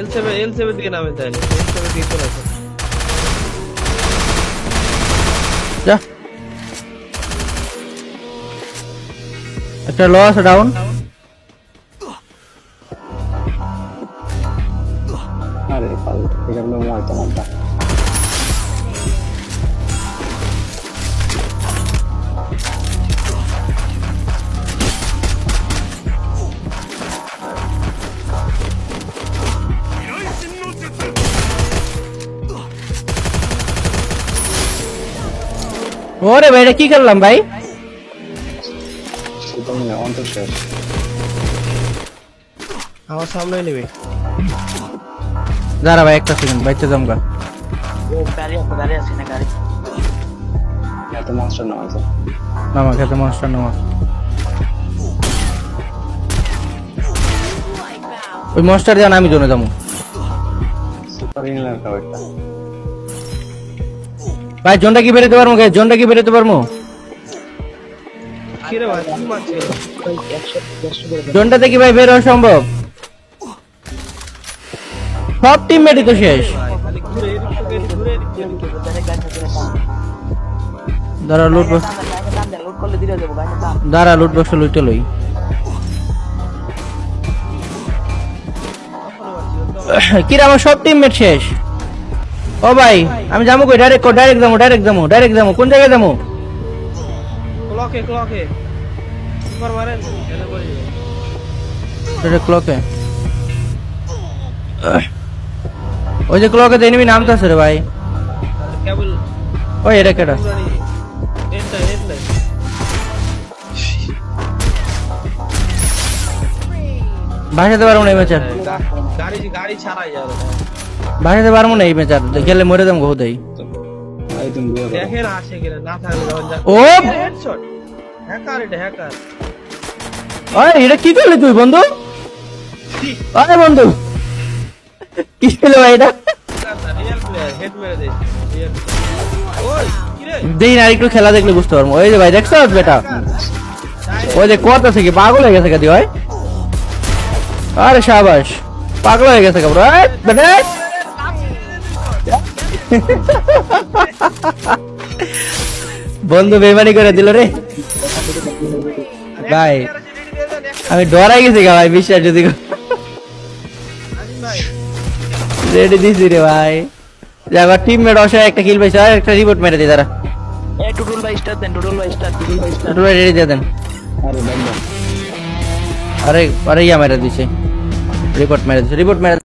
L7 দিকে নামে তাইলে L7 দিকে চলে আসো যা একটা লস ডাউন আরে পাল এটা হলো মই তোমারটা ওরে ভাই এটা কি করলাম ভাই সুতরাং অন্তর শেষ আমার সামনে নেবে দাঁড়া ভাই একটা সেকেন্ড বাইতে জমগা ও গাড়ি আছে না গাড়ি এত মাস্টার না আছে নামা খেতে মনস্টার নামা ওই মনস্টার জান আমি জোনে যাবো সুপার ইনলার কাউটা ভাই জোনটা কি বেরোতে পারবো জোনটা কি বেরোতে পারবো কি রে ভাই কি মারছিস 100 করে জোনটাতে কি ভাই বের হওয়া সম্ভব সব টিমমেটই তো শেষ খালি ঘুরে গাড়ি গাড়ি দাঁড়া লুট বক্স লোড করলে দিলে যাবো গাড়ি দাম দাঁড়া লুট বক্স লুটে লই কিরা আমার সব টিমমেট শেষ ও ভাই আমি যাবো কই ডাইরেক্ট যাবো কোন জায়গায় যাবো ক্লকে সুপার মারেন এলে পড়ে যাবে ডাইরেক্ট ক্লকে ওই যে ক্লকে তো এনিমি নামতাছে রে ভাই কেবল ওই এটা কেডা এটা ভাসাতে পারবো না এই ম্যাচার গাড়ি ছাড়াই যাবে ভাসাতে পারবো না এই ম্যাচার গেলে মরে যাবো কোথায় এই তুমি বিয়ে করো দেখেন আসে কিনা না থাকলে যখন যা ও হেডশট হ্যাকার আরে এটা কি করলি তুই বন্ধু আরে বন্ধু কি ছিল ভাই এটা রিয়েল প্লেয়ার হেড মেরে দে রিয়েল ওই কি রে দেই না একটু খেলা দেখলে বুঝতে পারবো ওই যে ভাই দেখছো বেটা ওই যে করতেছে কি পাগল হয়ে গেছে কাদি ভাই আরে শাবাশ পাগল হয়ে গেছে কাবরা বেটা বন্ধু বেমানি করে দিল রে ভাই আমি ডরাই গেছি গা ভাই বিশ্বাস যদি রেডি দিছি রে ভাই যাবার টিমমেট অসহায় একটা কিল পাইছে আর একটা রিপোর্ট মেরে দি তারা এই টুটুল ভাই স্টার দেন টুটুল ভাই স্টার টোটাল রেডি দিয়ে দেন আরে ব্যান্ড আরে আরে ইয়া মেরে দিছে রিপোর্ট মেরে